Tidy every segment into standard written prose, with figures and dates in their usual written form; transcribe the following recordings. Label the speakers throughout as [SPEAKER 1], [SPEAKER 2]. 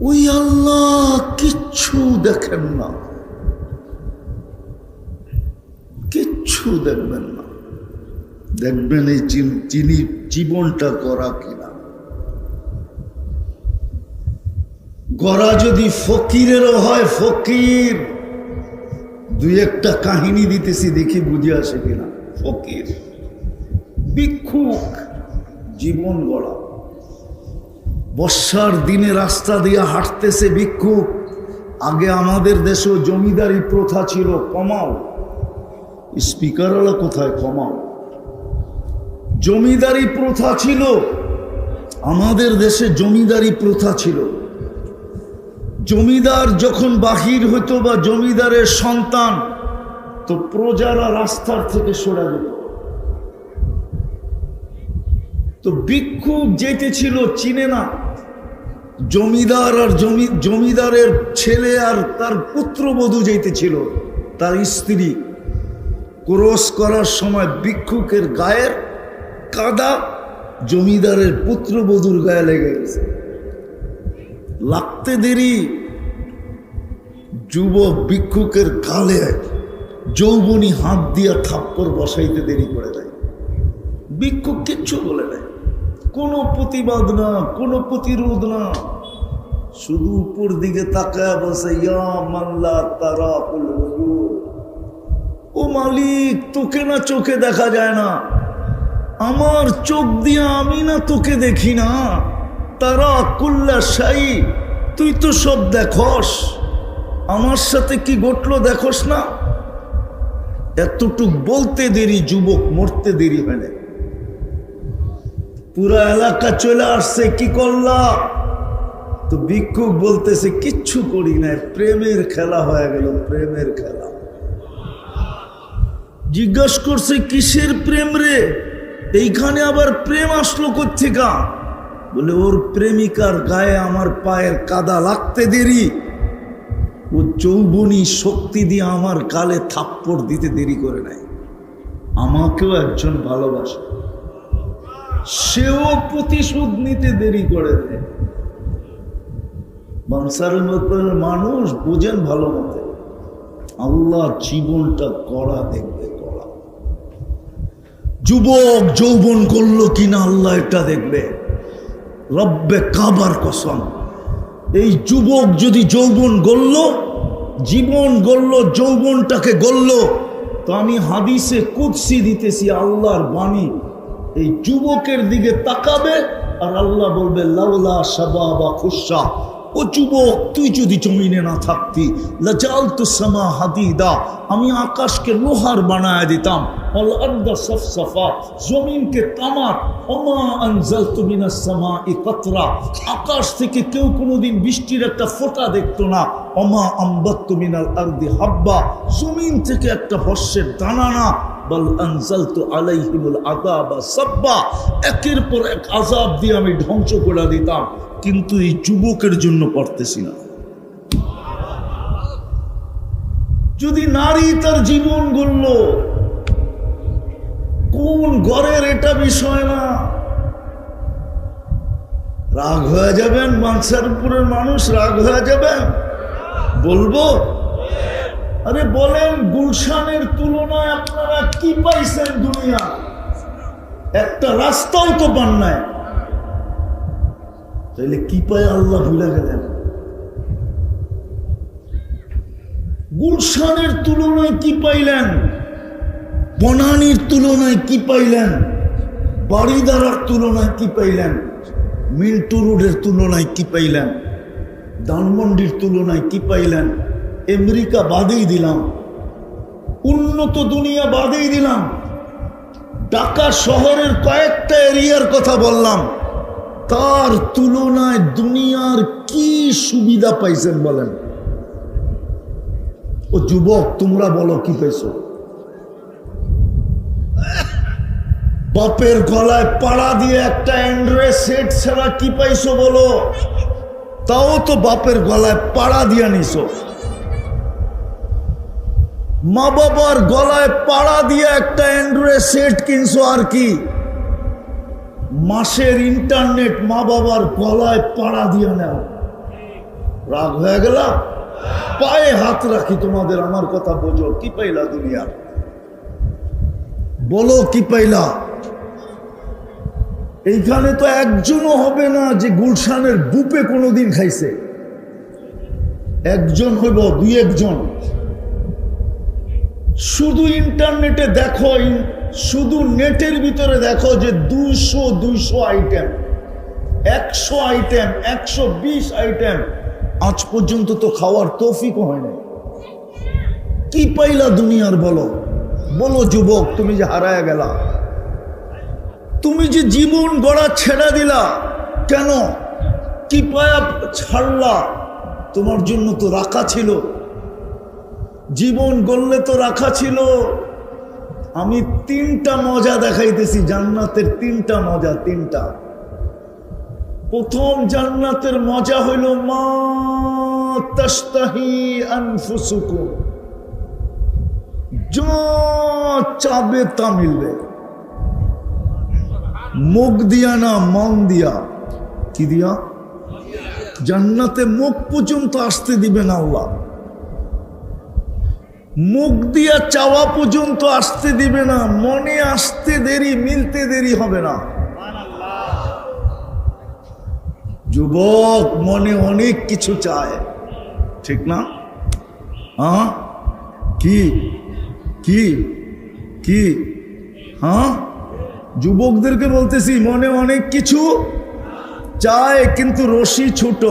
[SPEAKER 1] ওই আল্লাহ কিচ্ছু দেখেন না, কিচ্ছু দেখবেন না। দেখবেন এই যিনি জীবনটা গড়া কিনা। গড়া যদি ফকিরেরও হয়, ফকির, দুই একটা কাহিনী দিতেছি, দেখি বুঝে আসে কিনা। ফকির, ভিক্ষুক, জীবন গড়া। বর্ষার দিনে রাস্তা দিয়ে হাঁটতেছে ভিক্ষুক। আগে আমাদের দেশেও জমিদারি প্রথা ছিল, কমাও। স্পিকারওয়ালা কোথায়? কমাও। জমিদারি প্রথা ছিল আমাদের দেশে, জমিদারি প্রথা ছিল। জমিদার যখন বাহির হইতো বা জমিদারের সন্তান, তো প্রজারা রাস্তার থেকে সরে যেত। তো ভিক্ষুক যেতে ছিল চিনে না, জমিদার আর জমিদারের ছেলে আর তার পুত্রবধূ যেতে ছিল, তার স্ত্রী। ক্রস করার সময় ভিক্ষুকের গায়ের কাদা জমিদারের পুত্রবধূর গায়ে লেগে গেছে। লাগতে দেরি, যুবক ভিক্ষুকের গালে যৌবনী হাত দিয়া থাপ্পড় বসাইতে দেরি করে দেয়। ভিক্ষুক কিচ্ছু বলে দেয়, কোনো প্রতিবাদ না, কোনো প্রতিরোধ না, শুধু উপর দিকে তাকায় বসে, ইয়া মাল্লা তারা, ও মালিক, তোকে না চোখে দেখা যায় না? আমার চোখ দিয়ে আমি না তোকে দেখি না? তারা কুল্লা শাই, তুই তো সব দেখস, আমার সাথে কি ঘটলো দেখস না? এতটুক বলতে দেরি, যুবক মরতে দেরি হয় না। পুরা এলাকা চলে আসছে, কি করলা? তো ভিক্ষুক বলতেছে, কিচ্ছু করি না, প্রেমের খেলা হয়ে গেল, প্রেমের খেলা। জিজ্ঞাস করছে, কিসের প্রেম রে? এইখানে আবার প্রেম আসলো কোত্থেকা? বলে, ওর প্রেমিকার গায়ে আমার পায়ের কাদা লাগতে দেরি, ও যৌবনী শক্তি দিয়ে আমার গালে থাপ্পড় দিতে দেরি করে নাই। আমাকেও একজন ভালোবাসে, সেও প্রতিশোধ নিতে দেরি করে দেয়। বাংসারের মতন মানুষ বুঝেন ভালো মতে, আল্লাহ জীবনটা গড়া দেখবে, গড়া। যুবক যৌবন করলো কিনা আল্লাহ এটা দেখবে। রব্বে কাবার কসম, এই যুবক যদি যৌবন গড়ল, জীবন গড়ল, যৌবনটাকে গড়ল, তো আমি হাদিসে কুদসি দিতেছি, আল্লাহর বাণী, এই যুবকের দিকে তাকাবে আর আল্লাহ বলবে, লাউলা শাবাবা খুশা, ও যুবক, তুই যদি জমিনে না থাকতি, লাজালতু সামা হাদিদা, আমি আকাশকে লোহার বানায় দিতাম, ওয়াল আরদা সাফসাফা, জমিনকে তামার, ওমা আনজালতু মিনাস সামাই কাতরা, আকাশ থেকে কেউ কোনোদিন বৃষ্টির একটা ফোঁটা দেখতো না, ওমা আম্বাততু মিনাল আরদি হাব্বা, জমিন থেকে একটা শস্যের দানা না, বল আনজালতু আলাইহিমুল আযাবা সাব্বা, একের পর এক আযাব দিয়ে আমি ধ্বংস করে দিতাম, কিন্তু এই যুবকের জন্য করতেছি না। যদি নারী তার জীবন গড়ল, কোন ঘরের এটা বিষয় না। রাগ হয়ে যাবেন, মানসারপুরের মানুষ রাগ হয়ে যাবেন, বলবো? আরে বলেন, গুলশানের তুলনায় আপনারা কি পাইছেন? দুনিয়া একটা রাস্তাও তো পান নাই, তাইলে কি পায় আল্লাহ ভুলে গেলেন? গুলশানের তুলনায় কি পাইলেন? বনানীর তুলনায় কি পাইলেন? বাড়িদারার তুলনায় কি পাইলেন? মিন্টু রোডের তুলনায় কি পাইলেন? ধানমন্ডির তুলনায় কি পাইলেন? আমেরিকা বাদেই দিলাম, উন্নত দুনিয়া বাদেই দিলাম, ঢাকা শহরের কয়েকটা এরিয়ার কথা বললাম, তার তুলনায় দুনিয়ার কি সুবিধা পাইছেন বলেন? ও যুবক, তোমরা বলো কি পাইছো? বাপের গলায় পাড়া দিয়ে একটা অ্যান্ড্রয়েড সেট ছাড়া কি পাইছো বলো? তাও তো বাপের গলায় পাড়া দিয়ে নিছো। মা বাবার গলায় পাড়া দিয়ে একটা অ্যান্ড্রয়েড সেট কিনছো, আর কি? মাসের ইন্টারনেট মা বাবার গলায় পাড়া দিয়ে নাও। রাগ হয়ে গেল? পায়ে হাত রাখি তোমাদের, আমার কথা বোঝো। কি পাইলা দুনিয়া? বলো কি পাইলা? এইখানে তো একজনও হবে না যে গুলশানের বুপে কোনোদিন খাইছে। একজন হইব, দুই একজন। শুধু ইন্টারনেটে দেখো, শুধু নেটের ভিতরে দেখো যে 200 আইটেম, 100 আইটেম, 120 আইটেম। আজ পর্যন্ত তো খাওয়ার তৌফিকও হয় না। কি পাইলা দুনিয়ার? বলো বলো যুবক, তুমি যে হারায় গেলা, তুমি যে জীবন গড়া ছেড়ে দিলা, কেন? কি পায়া ছাড়লা? তোমার জন্য তো রাখা ছিল, জীবন গড়লে তো রাখা ছিল। আমি 3টা মজা দেখাইতেছি জান্নাতের, 3টা মজা, 3টা। প্রথম জান্নাতের মজা হইল মা তাশতাহি আনফুসুকুম, যা চাবে তা মিলবে। মুখ দিয়া না, মন দিয়া। কি দিয়া? জান্নাতে মুখ পর্যন্ত আসতে দিবে না আল্লাহ। মুখ দিয়া চাওয়া পর্যন্ত আসতে দিবে না, মনে আসতে দেরি, মিলতে দেরি হবে না। যুবক মনে অনেক কিছু চায়, ঠিক না? হ্যাঁ, কি কি কি? হ্যাঁ, যুবকদেরকে বলতেছি, মনে অনেক কিছু চায়, কিন্তু রশি ছোট।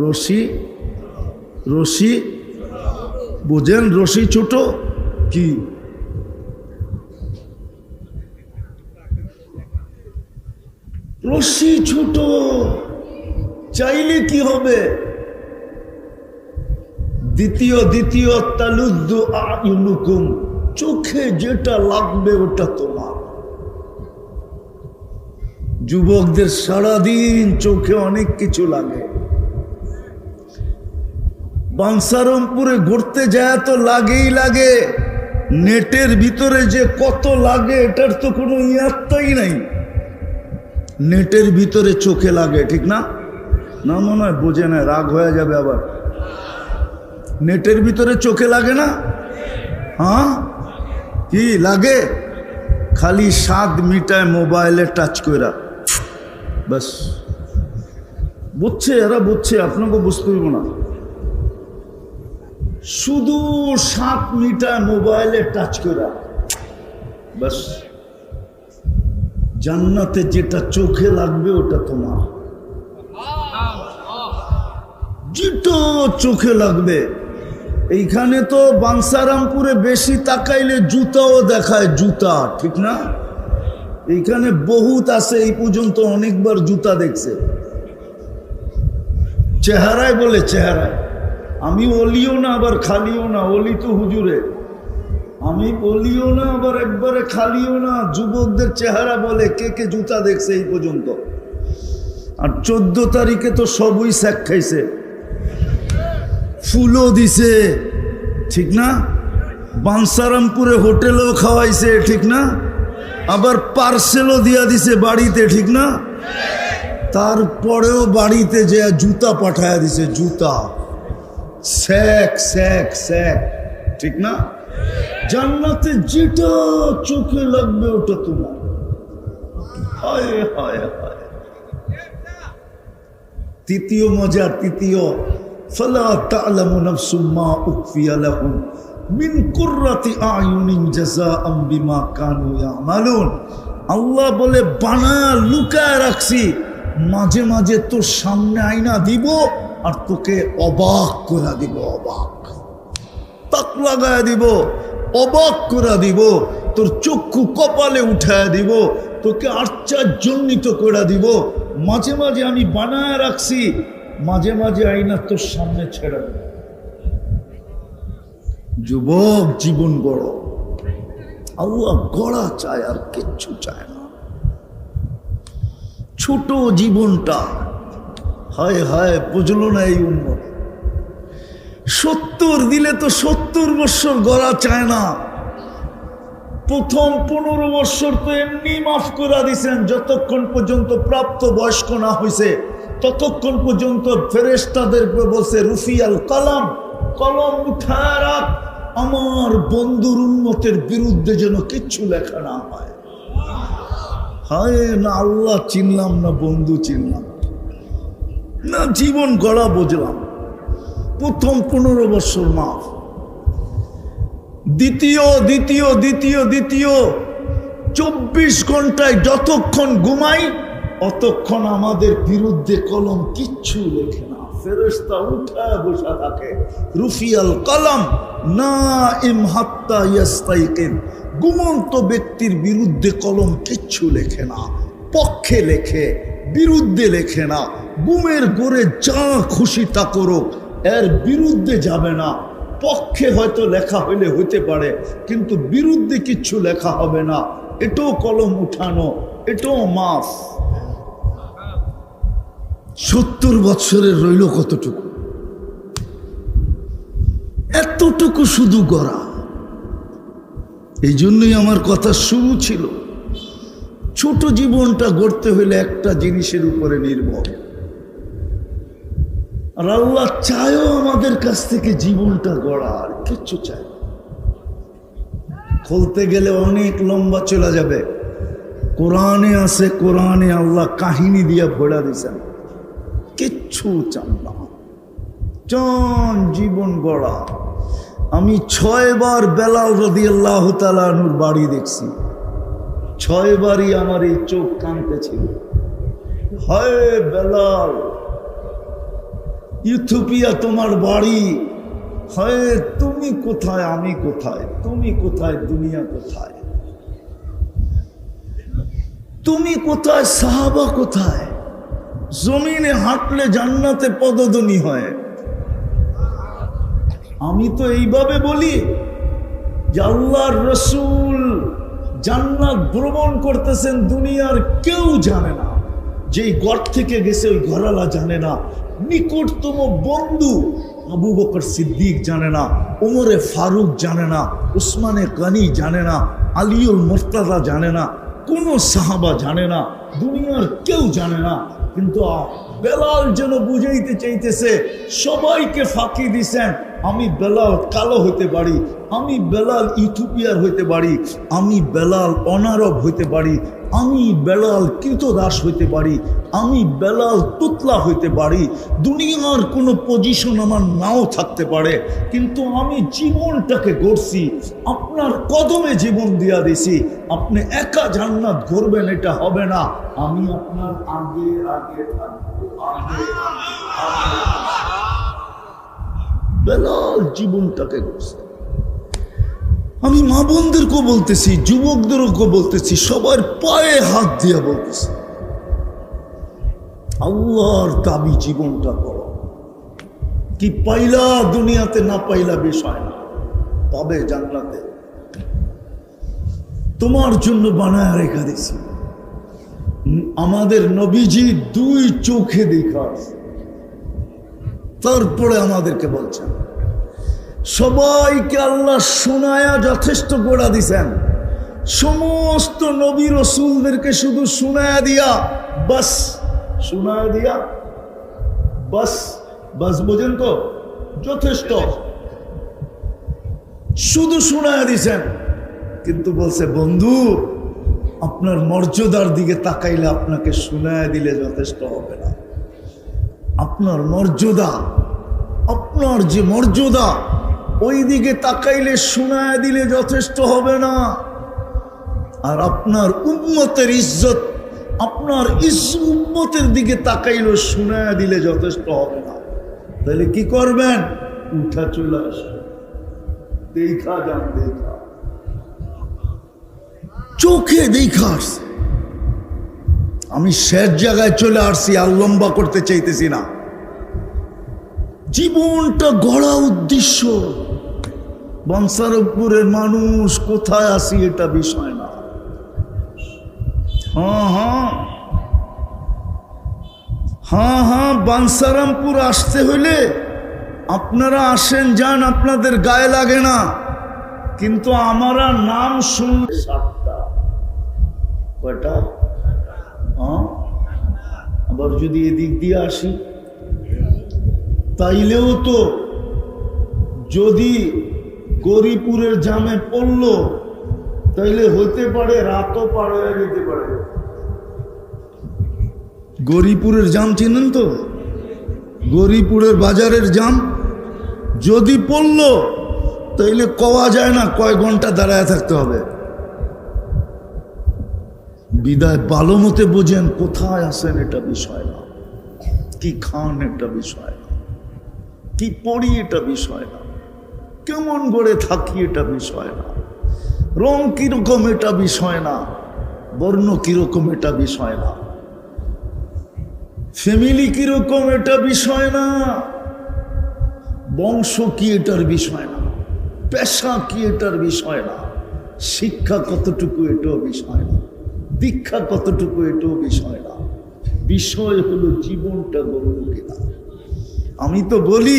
[SPEAKER 1] রশি রশি বুঝেন? রশি ছোট। কি? রশি ছোট, চাইলে কি হবে? দ্বিতীয় তালুদ্দু আয়ুনুকুম, চোখে যেটা লাগবে ওটা তোমার। যুবকদের সারাদিন চোখে অনেক কিছু লাগে। বাঞ্ছারামপুরে ঘুরতে যায় তো লাগেই লাগে, নেটের ভিতরে যে কত লাগে এটার তো কোনো ইয়াত্তাই নাই। নেটের ভিতরে চোখে লাগে, ঠিক না? না মনে হয় বোঝে না, রাগ হয়ে যাবে আবার। নেটের ভিতরে চোখে লাগে না? হ্যাঁ, কি লাগে? খালি স্বাদ মিটায় মোবাইলে টাচ কইরা, বাস। বুঝছে এরা, বুঝছে, আপনাকে বুঝতে হইব না। শুধু 7 মিটার মোবাইলে টাচ করা, বাস। জান্নাতে যেটা চোখে লাগবে ওটা তোমার, যেটা চোখে লাগবে। এইখানে তো বাঞ্ছারামপুরে বেশি তাকাইলে জুতাও দেখায়, জুতা, ঠিক না? এইখানে বহুত আছে, এই পর্যন্ত অনেকবার জুতা দেখছে। চেহারায় বলে, চেহারায়। আমি অলিও না আবার খালিও না, অলি তো হুজুরে। আমি অলিও না আবার একবারে খালিও না। যুবকদের চেহারা বলে কে কে জুতা দেখছে এই পর্যন্ত। আর 14 তারিখে তো সবই স্যাক খাইছে, ফুলও দিছে, ঠিক না? বাঞ্ছারামপুরে হোটেলেও খাওয়াইছে, ঠিক না? আবার পার্সেলও দিয়া দিছে বাড়িতে, ঠিক না? তারপরেও বাড়িতে যে জুতা পাঠায়া দিছে, জুতা, স্যাক স্যাক স্যাক, ঠিক না? জান্নাতে যেটা চোখে লাগবে ওটা তোমার। হায় হায় হায়। তৃতীয় মজা, তৃতীয়, ফালা তা'লামু নাফসুম মা উখফিয়া লাহুম মিন কুররাতি আয়ুনিন জাযাআম বিমা কানু ইয়ামালুন। আল্লাহ বলে, বানায়া লুকায় রাখছি, মাঝে মাঝে তোর সামনে আইনা দিব আর তোকে অবাক করে দিব, অবাক, তাক লাগায় দিব, অবাক করে দিব, তোর চক্ষু কপালে উঠায় দিব, তোকে আশ্চর্যান্বিত করে দিব। মাঝে মাঝে আমি বানায় রাখছি, মাঝে মাঝে আইনা তোর সামনে ছেড়ে দেব। যুবক, জীবন গড়, আল্লাহ গড়া চায়, আর কিচ্ছু চায় না। ছোট জীবনটা, হায় হায়, বুঝলো না এই উম্মত। 70 দিলে তো 70 বৎসর গড়া চায় না। প্রথম 15 বৎসর তো এমনি মাফ করে দিছেন, যতক্ষণ পর্যন্ত প্রাপ্ত বয়স্ক না হয়েছে ততক্ষণ পর্যন্ত ফেরেশতাদেরকে বলছে রুফিয়াল কলম, কলম উঠায় রাখ, আমার বন্ধুর উম্মতের বিরুদ্ধে যেন কিচ্ছু লেখা না হয়। হায়, না আল্লাহ চিনলাম না বন্ধু চিনলাম না, জীবন গড়া বুঝলাম। প্রথম 15 বছর মাফ, দ্বিতীয় 24 ঘন্টায় যতক্ষণ ঘুমাই অতক্ষণ আমাদের বিরুদ্ধে কলম কিচ্ছু লেখে না। ফেরেশতা উঠায় বসা থাকে, রুফিয়াল কলম নাইম হাত্তা ইয়াস্তাইকিন, ঘুমন্ত ব্যক্তির বিরুদ্ধে কলম কিচ্ছু লেখে না, পক্ষে লেখে, বিরুদ্ধে লেখে না। ঘুমের ঘরে যা খুশি তা করো, এর বিরুদ্ধে যাবে না। পক্ষে হয়তো লেখা হইলে হইতে পারে, কিন্তু বিরুদ্ধে কিচ্ছু লেখা হবে না। এটাও কলম উঠানো, এটাও মাফ। 70 বৎসরের রইল কতটুকু? এতটুকু শুধু গড়া। এই জন্যই আমার কথা শুরু ছিল, ছোট জীবনটা গড়তে হইলে একটা জিনিসের উপরে নির্ভর। আর আল্লাহ চায়ও আমাদের কাছ থেকে জীবনটা গড়া, আর কিচ্ছু চায়। খুলতে গেলে অনেক লম্বা চলে যাবে। কোরআনে আছে, কোরআনে আল্লাহ কাহিনী দিয়ে ভরা দিয়েছেন। কিচ্ছু চান না, চান জীবন গড়া। আমি 6 বার বেলাল রাদিয়াল্লাহু তাআলা আনহুর বাড়ি দেখছি, 6 বারই আমার এই চোখ কাঁদতেছিল। হায় বেলাল, ইথিওপিয়া তোমার বাড়ি, হায় তুমি কোথায় আমি কোথায়, তুমি কোথায় দুনিয়া কোথায়, তুমি কোথায় সাহাবা কোথায়। জমিনে হাঁটলে জান্নাতে পদধ্বনি হয়। আমি তো এইভাবে বলি যে আল্লাহর রসুল জান্নাত ভ্রমণ করতেছেন, দুনিয়ার কেউ জানে না। যেই ঘর থেকে গেছে ওই ঘরালা জানে না। নিকটতম বন্ধু আবু বকর সিদ্দিক জানে না, ওমরে ফারুক জানে না, উসমানে গনি জানে না, আলিউল মুর্তাজা জানে না, কোনো সাহাবা জানে না, দুনিয়ার কেউ জানে না। কিন্তু বেলাল যেন বুঝাইতে চাইতেছে, সবাইকে ফাঁকি দিছেন। আমি বেলাল কালো হইতে পারি, আমি বেলাল ইথিওপিয়ার হইতে পারি, আমি বেলাল অনারব হইতে পারি, আমি বেলাল কৃতদাস হইতে পারি, আমি বেলাল তুতলা হইতে পারি, দুনিয়ার কোনো পজিশন আমার নাও থাকতে পারে, কিন্তু আমি জীবনটাকে গড়ছি, আপনার কদমে জীবন দিয়া দিছি। আপনি একা জান্নাত গড়বেন এটা হবে না, আমি আপনার আগে আগে থাকবো। বেলাল জীবনটাকে গড়ছে। আমি মা বোনদেরকেও বলতেছি, যুবকদেরকেও বলতেছি, সবার পায়ে হাত দিয়া বলতেছি, আল্লাহর দাবি জীবনটা করো। কি পাইলা দুনিয়াতে, না পাইলা বিষয় না, তবে জান্নাতে তোমার জন্য বানায় রেখা দিছি। আমাদের নবীজি 2 চোখে দেখা, তারপরে আমাদেরকে বলছেন। সবাইকে আল্লাহ শোনায়া যথেষ্ট গোড়া দিছেন। সমস্ত নবী রসুলদেরকে শুধু শোনায়া দিয়া বাস, শোনায়া দিয়া বাস, বাস বোঝেন তো, যথেষ্ট, শুধু শোনায়া দিছেন। কিন্তু বলছে বন্ধু, আপনার মর্যাদার দিকে তাকাইলে আপনাকে শোনায়া দিলে যথেষ্ট হবে না। আপনার মর্যাদা, আপনার যে মর্যাদা, ওই দিকে তাকাইলে শোনায় দিলে যথেষ্ট হবে না। আর আপনার উম্মতের ইজ্জত, আপনার উম্মতের দিকে তাকাইলে শোনায় দিলে যথেষ্ট হবে না। তাহলে কি করবেন? উঠা চলে আসবে, দেখা যান, দেখা চোখে দেখা আসছে। আমি শেষ জায়গায় চলে আসছি, আর লম্বা করতে চাইতেছি না। জীবনটা গড়া উদ্দেশ্য। বংশারপুরের মানুষ কোথায় আসি এটা বিষয় না। হ্যাঁ, বাঞ্ছারামপুর আসতে হইলে আপনারা আসেন, যান, আপনাদের গায়ে লাগে না। কিন্তু আমারা নাম শুনলে 7টা, কয়টা? আবার যদি এদিক দিয়ে আসি তাইলেও তো যদি গরিপুরের জামে পড়লো তাইলে হতে পারে রাতও পার হয়ে যেতে পারে। গরিপুরের জাম চিনেন তো? গরিপুরের বাজারের জাম যদি পড়লো তাইলে কওয়া যায় না কয় ঘন্টা দাঁড়ায় থাকতে হবে। বিদায় ভালো মতে বোঝেন কোথায় আসেন এটা বিষয় না, কি খান এটা বিষয় না, কি পড়ি এটা বিষয় না, কেমন গড়ে থাকি এটা বিষয় না, রং কিরকম এটা বিষয় না, বর্ণ কিরকম এটা বিষয় না, ফ্যামিলি কিরকম এটা বিষয় না, বংশ কি এটার বিষয় না, পেশা কি এটার বিষয় না, শিক্ষা কতটুকু এটাও বিষয় না, দীক্ষা কতটুকু এটাও বিষয় না, বিষয় হলো জীবনটা গড়ল কিনা। আমি তো বলি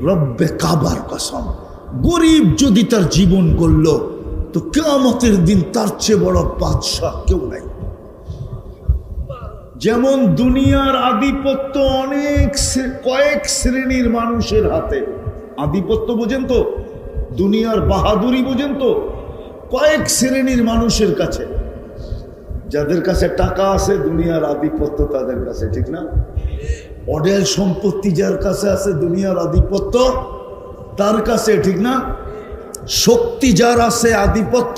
[SPEAKER 1] রব্বে কাবার কসম, গরিব যদি তার জীবন গড়ল তো কিয়ামতের দিন তার চেয়ে বড় বাদশাহ কেউ নাই। যেমন দুনিয়ার আধিপত্য অনেক কয়েক শ্রেণীর মানুষের হাতে, আধিপত্য বোঝেন তো, দুনিয়ার বাহাদুরি বোঝেন তো, কয়েক শ্রেণীর মানুষের কাছে, যাদের কাছে টাকা আছে দুনিয়ার আধিপত্য তাদের কাছে, ঠিক না? অডেল সম্পত্তি যার কাছে আছে দুনিয়ার আধিপত্য তার কাছে, ঠিক না? শক্তি যার আছে আধিপত্য,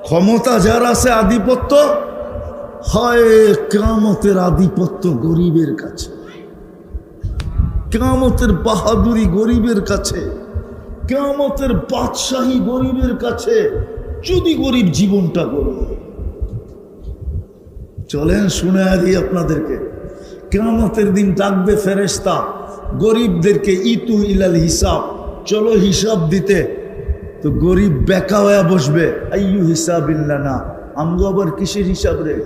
[SPEAKER 1] ক্ষমতা যার আছে আধিপত্য, হয় কিয়ামতের আধিপত্য গরিবের কাছে, কিয়ামতের বাহাদুরি গরিবের কাছে, কিয়ামতের বাদশাহী গরিবের কাছে, যদি গরিব জীবনটা গড়ে। চলেন শুনে দিই আপনাদেরকে, কিয়ামতের দিন ডাকবে ফেরেশতা গরিবদেরকে, ইতু ইলাল হিসাব, চলো হিসাব দিতে। তো গরিব বেকা হয়ে বসবে, আইয়ু হিসাবিল্লানা, আমগো আবার কিসের হিসাব রে?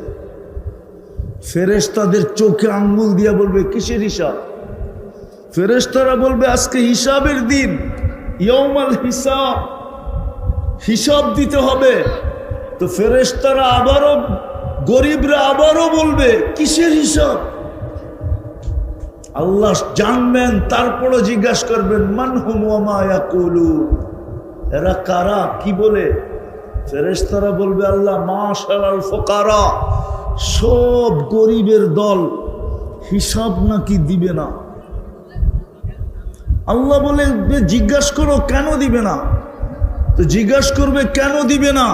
[SPEAKER 1] ফেরেশতাদের চোখে আঙ্গুল দিয়া বলবে কিসের হিসাব? ফেরেশতারা বলবে আজকে হিসাবের দিন, ইয়াউমাল হিসাব, হিসাব দিতে হবে। তো ফেরেশতারা আবারও, গরিবরা আবারও বলবে কিসের হিসাব? আল্লাহ জানবেন, তারপরও জিজ্ঞাসা করবেন মান হুম ওয়া মা ইয়াকুলুন, এরা কারা, কি বলে? ফেরেশতারা বলবে আল্লাহ মাশাআল ফুকারা, সব গরিবের দল, হিসাব নাকি দিবে না। আল্লাহ বলে জিজ্ঞাসা করো কেন দিবে না? তো জিজ্ঞাসা করবে কেন দিবে না?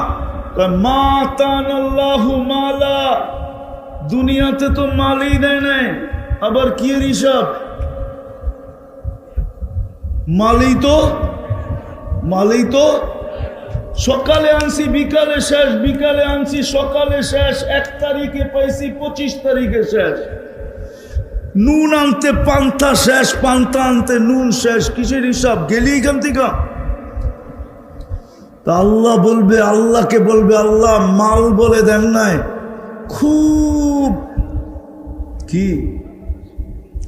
[SPEAKER 1] মা তানাল্লাহু মালা, দুনিয়াতে তো মালই দেয় নাই, আবার কি এর হিসাব? মালই তো সকালে আনছি বিকালে শেষ, বিকালে আনছি সকালে শেষ, 1 তারিখে পাইছি 25 তারিখে শেষ। নুন আনতে পান্তা শেষ, পান্তা আনতে নুন শেষ, কিসের হিসাব? গেলি এখান থেকে। তা আল্লাহ বলবে, আল্লাহকে বলবে আল্লাহ মাল বলে দেন নাই, খুব কি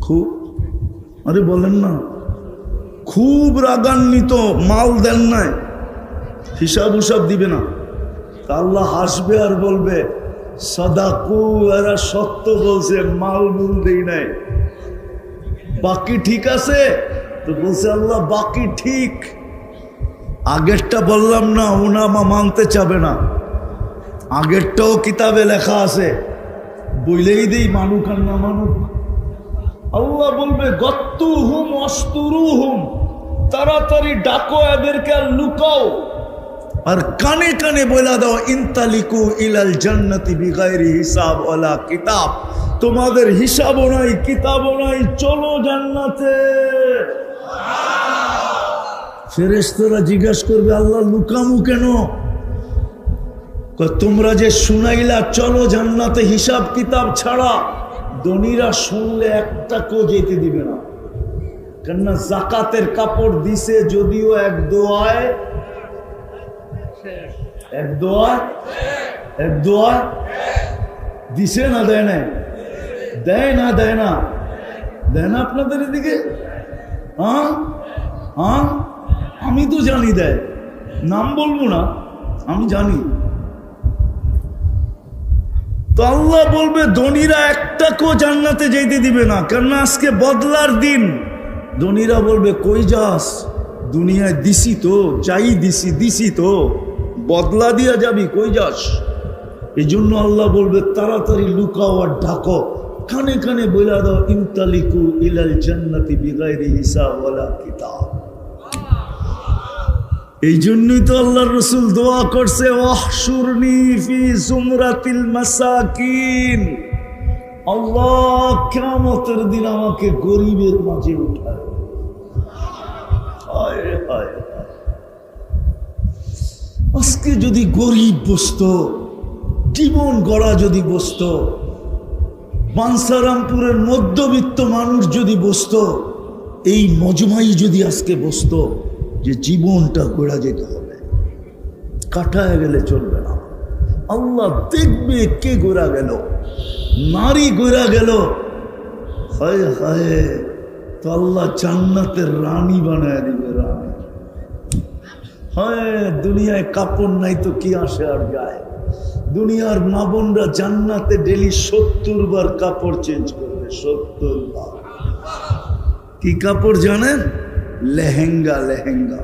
[SPEAKER 1] খুব, আরে বলেন না, খুব রাগান্বিত, মাল দেন নাই, হিসাব উসাব দিবে না। তা আল্লাহ হাসবে আর বলবে সাদাকু, এরা সত্য বলছে, মাল মূল দেই নাই, বাকি ঠিক আছে। তো বলছে আল্লাহ বাকি ঠিক, আগেরটা বললাম না, ওনামা মানতে চাবে না, আগেরটাও কিতাবে লেখা আছে, বইলেই দেই, মানুক আর না মানুক। আল্লাহ বলবে গত্তুহুম অস্তুরুহুম, তাড়াতাড়ি ডাকো এদেরকে আর লুকাও, আর কানে কানে বলে দাও ইনতালিকু ইলাল জান্নাতি বিগাইরি হিসাব ওয়ালা কিতাব, তোমাদের হিসাবও নাই কিতাবও নাই, চলো জান্নাতে। ফেরেশতারা জিজ্ঞাসা করবে আল্লাহ লুকামু কেন? তোমরা যে শুনাইলা চলো জান্নাতে হিসাব কিতাব ছাড়া, ধনীরা শুনলে একটা কেউ যেতে দিবে না, কেননা জাকাতের কাপড় দিছে যদিও এক দোয়ায় দিছে না, দেয় না, দেয় না, দেয় না, দেয় না আপনাদের এদিকে? হ্যাঁ হ্যাঁ, আমি তো জানি দেয়, নাম বলবো না, আমি জানি। তো তো আল্লাহ বলবে ধনীরা একটাকেও জান্নাতে যেতে দিবে না, কেননা আজকে বদলার দিন। ধনীরা বলবে কই যাস, দুনিয়ায় দিছি তো, চাই দিছি তো, বদলা দিয়া যাবি, কই যাস? এই জন্য আল্লাহ বলবে তাড়াতাড়ি লুকাও আর ঢাকো, কানে কানে বইলা দাও ইনতালিকু ইলাল জান্নাতি বিগাইরি হিসাব ওয়ালা কিতাব। এই জন্যই তো আল্লাহর রাসূল দোয়া করছে ওয়াহশুরনি ফি জুমরাতিল মাসাকিন, আল্লাহ কিয়ামতের দিন আমাকে গরিবের মাঝে উঠায়। হায় হায়, আজকে যদি গরিব বসতো, জীবন গড়া যদি বসতো, বাঞ্ছারামপুরের মধ্যবিত্ত মানুষ যদি বসতো, এই মজমাই যদি আজকে বসতো যে জীবনটা গড়া যেতে হবে, কাটায় গেলে চলবে না। আল্লাহ দেখবে কে গড়া গেল, নারী গড়া গেল, হায় হায়, তো আল্লাহ জান্নাতের রানী বানায় দিবে, রানী। হায়, দুনিয়ায় কাপড় নাই তো কি আসে আর যায়? দুনিয়ার মা বোনরা জান্নাতে ডেলি 70 বার কাপড় চেঞ্জ করবে, 70 বার। কি কাপড় জানেন? লেহেঙ্গা। লেহেঙ্গা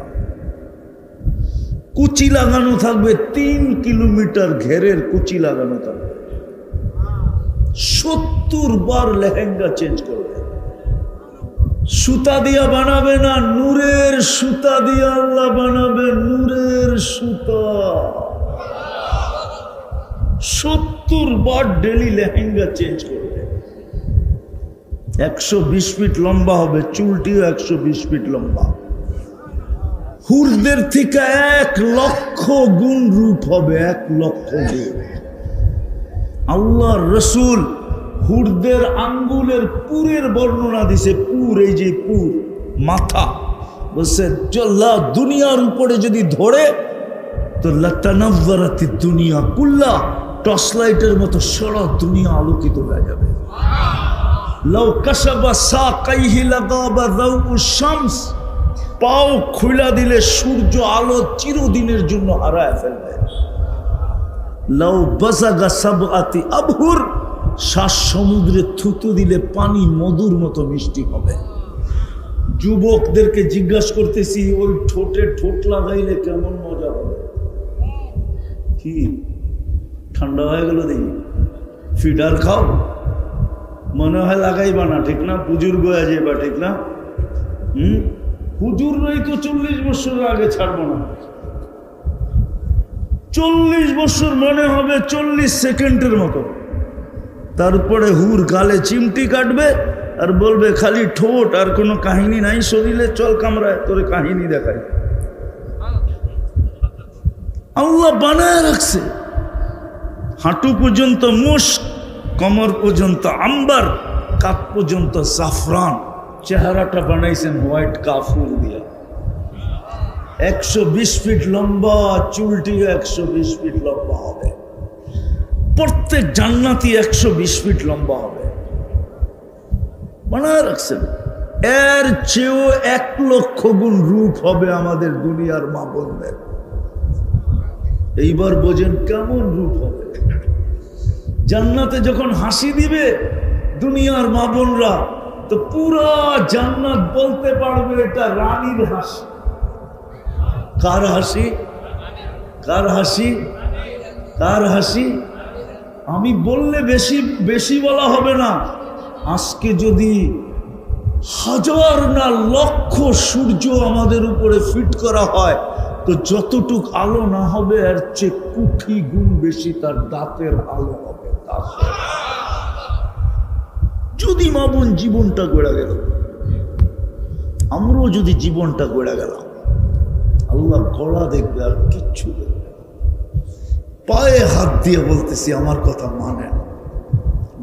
[SPEAKER 1] কুচি লাগানো থাকবে, 3 কিলোমিটার ঘেরের কুচি লাগানো থাকবে, 70 বার লেহেঙ্গা চেঞ্জ করবে। সুতা দিয়া বানাবে না, নূরের সুতা দিয়া আল্লাহ বানাবে, নূরের সুতা। 70 বার ডেলি লেহেঙ্গা চেঞ্জ করবে। 120 ফিট লম্বা হবে, চুলটিও 120 ফিট লম্বা। হুরদের থেকে 1 লক্ষ গুণ রূপ হবে, 1 লক্ষ গুণ। আল্লাহর রাসূল হুরদের আঙ্গুলের পুরের বর্ণনা দিছে। পুর, এই যে পুর, মাথা, বলছে দুনিয়ার উপরে যদি ধরে তো লাতানাওয়ারাতিদ দুনিয়া কুল্লা, টর্চ লাইটের মতো সারা দুনিয়া আলোকিত হয়ে যাবে। লাউ কাশাবা সাকাইহি লাগাবা যাউউশ শামস, পাও খুলে দিলে সূর্য আলো চিরদিনের জন্য হারায় ফেলবে। লাউ বাযাগা সাবআতি আবহুর, 7 সমুদ্রে থুতু দিলে পানি মধুর মতো মিষ্টি হবে। যুবকদেরকে জিজ্ঞাসা করতেছি, ওই ঠোঁটে ঠোঁট লাগাইলে কেমন মজা হবে? কি ঠান্ডা হয়ে গেল দেখি, ফিডার খাও, মনে হয় লাগাইবা না, ঠিক না? পুজুর গোয়া যাইবা, ঠিক না? হুজুর রই তো 40 বছর আগে ছাড়বো না। 40 বছর মনে হবে 40 সেকেন্ডের মতো। তারপরে হুর গালে চিমটি কাটবে আর বলবে খালি ঠোঁট, আর কোনো কাহিনী নাই শরীরে, চল কামরায় তোরে কাহিনী দেখাই। আল্লাহ বানায় রাখছে, হাঁটু পর্যন্ত মুস্ক, কমর পর্যন্ত আম্বার, কাপ পর্যন্ত জাফরান, চেহারাটা বানাইছেন হোয়াইট কাফুর দিয়া। 120 ফিট লম্বা, চুলটিও 120 ফিট লম্বা হবে। প্রত্যেক জান্নাতি 120 ফিট লম্বা হবে, বানায় রাখছেন। এর চেয়েও 1 লক্ষ গুণ রূপ হবে আমাদের দুনিয়ার মা বোনদের। এইবার বোঝেন কেমন রূপ হবে। জান্নাতে যখন হাসি দিবে দুনিয়ার মা বোনরা, তো পুরা জান্নাত বলতে পারবে এটা রানীর হাসি। কার হাসি? কার হাসি? কার হাসি? আমি বললে বেশি বেশি বলা হবে না। আজকে যদি 1000 না লক্ষ সূর্য আমাদের উপরে ফিট করা হয়, তো যতটুক আলো না হবে এর চেয়ে কোটি গুণ বেশি তার দাঁতের আলো হবে। যদি মা বোন জীবনটা গড়া গেল, আমরাও যদি জীবনটা গড়া গেলাম, আল্লাহ গড়া দেখবে আর কিচ্ছু দেখবে। পায়ে হাত দিয়ে বলতেছি, আমার কথা মানে,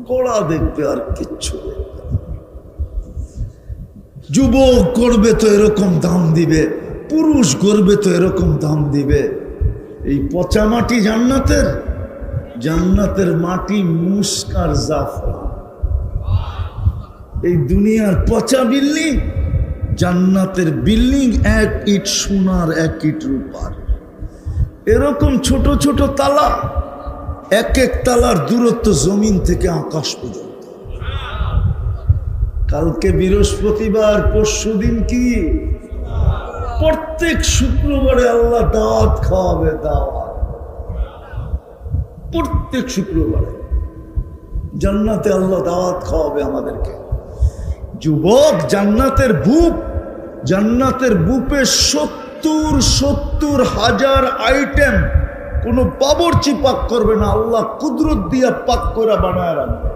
[SPEAKER 1] গড়া দেখবে আর কিচ্ছু দেখবে। যুবক করবে তো এরকম দাম দিবে, পুরুষ করবে তো এরকম দাম দিবে। এই পচা মাটি জান্নাতের, জান্নাতের মাটি মুস্ক আর জাফরান। এই দুনিয়ার পচা বিল্ডিং, জান্নাতের বিল্ডিং 1 ইট সোনার 1 ইট রূপার। এরকম ছোট ছোট তালা, এক এক তালার দূরত্ব জমিন থেকে আকাশ পর্যন্ত। কালকে বৃহস্পতিবার, পরশুদিন কি? প্রত্যেক শুক্রবারে আল্লাহ দাওয়াত খাওয়াবে, দাওয়াত। প্রত্যেক শুক্রবারে জান্নাতে আল্লাহ দাওয়াত খাওয়াবে আমাদেরকে। যুবক, জান্নাতের বুপ, জান্নাতের বুপে ৭০,০০০ আইটেম। কোন বাবুর্চি পাক করবে না, আল্লাহ কুদরত দিয়া পাক করে বানায় রাখবে।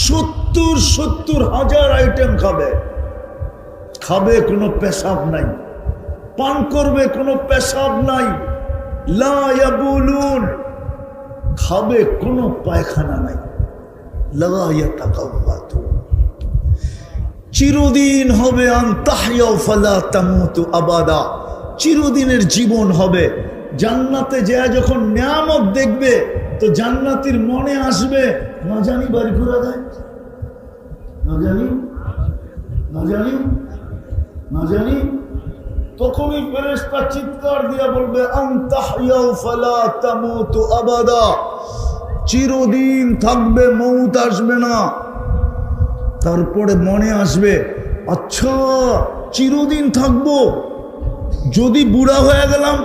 [SPEAKER 1] ৭০,০০০ আইটেম খাবে। খাবে, কোনো পেশাব নাই। পান করবে, কোনো পেশাব নাই। লা ইয়াবুলুন, খাবে, কোনো পায়খানা নাই। লা ইয়াতাকাওয়াতু, চিরদিন হবে। আনতাহইয়া ফালা তামুতু আবাদা, চিরদিনের জীবন হবে। জান্নাতে যায় যখন নিয়ামত দেখবে তো জান্নাতীর মনে আসবে, না জানি বাড়ি ঘোরা দেয়, না জানি, না জানি, না জানি। তখনই ফেরেশতা চিৎকার দিয়া বলবে, আনতাহইয়া ফালা তামুতু আবাদা, চিরদিন থাকবে, মউত আসবে না। তারপরে মনে আসবে, আচ্ছা চিরদিন থাকবো, যদি বুড়া হয়ে গেলাম,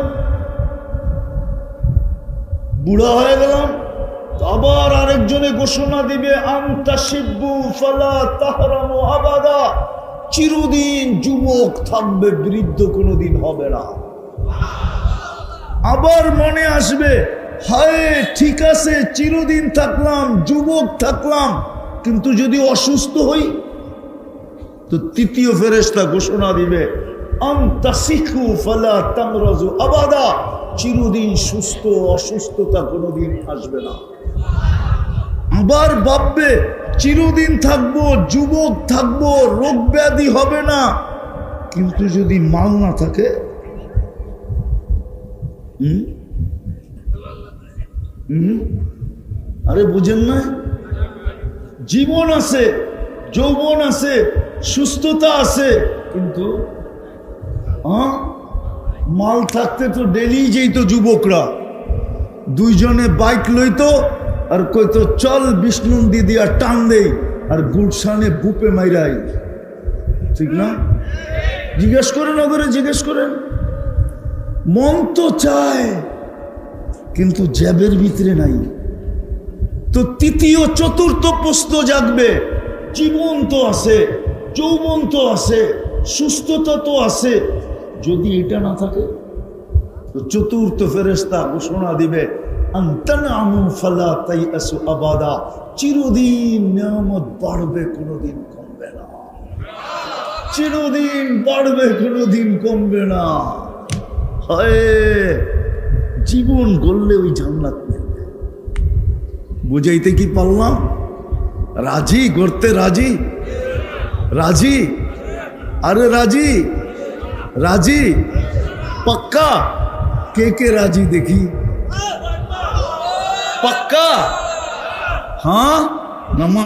[SPEAKER 1] বুড়া হয়ে গেলাম, আবার আরেকজনে ঘোষণা দিবে, আনতাশিব্বু ফালা তাহরামু আবাদা, চিরদিন যুবক থাকবে, বৃদ্ধ কোনোদিন হবে না। আবার মনে আসবে, হায় ঠিক আছে চিরদিন থাকলাম, যুবক থাকলাম, কিন্তু যদি অসুস্থ হই, তো তৃতীয় ফেরেশতা ঘোষণা দিবে, আনতাসিখু ফালা তামরাজু আবাদা, চিরদিন সুস্থ, অসুস্থতা কোনোদিন আসবে না। আবার ভাববে, চিরদিন থাকবো, যুবক থাকবো, রোগ ব্যাধি হবে না, কিন্তু যদি মাল না থাকে, আরে বুঝেন না? জীবন আছে, যৌবন আছে, সুস্থতা আছে, কিন্তু মাল থাকতে তো ডেলি যেত যুবকরা, দুইজনে বাইক লইতো আর কইতো চল বিষ্ণুন্দি দিয়া টান দেই, আর গুলশানে বুপে মাইরাই। ঠিক না? জিজ্ঞেস করেন, ওদের জিজ্ঞেস করেন। মন তো চায়, কিন্তু জ্যাবের ভিতরে নাই। তো তৃতীয় চতুর্থ প্রশ্ন জাগবে, জীবন তো আছে, যৌবন তো আছে, সুস্থতা তো আছে, যদি এটা না থাকে, তো চতুর্থ ফেরেশতা ঘোষণা দিবে, আনতানআমু ফালা তাইআসু আবাদা, চিরদিন নিয়ামত বাড়বে, কোনোদিন কমবে না। চিরদিন বাড়বে, কোনোদিন কমবে না। হায়, জীবন গড়লে ওই জান্নাত মিলবে। বুঝাইতে কি পারলাম? রাজি? গড়তে রাজি? রাজি? আরে রাজি? রাজি? পাক্কা? কে কে রাজি দেখি? পাক্কা? হ্যাঁ, নামাজ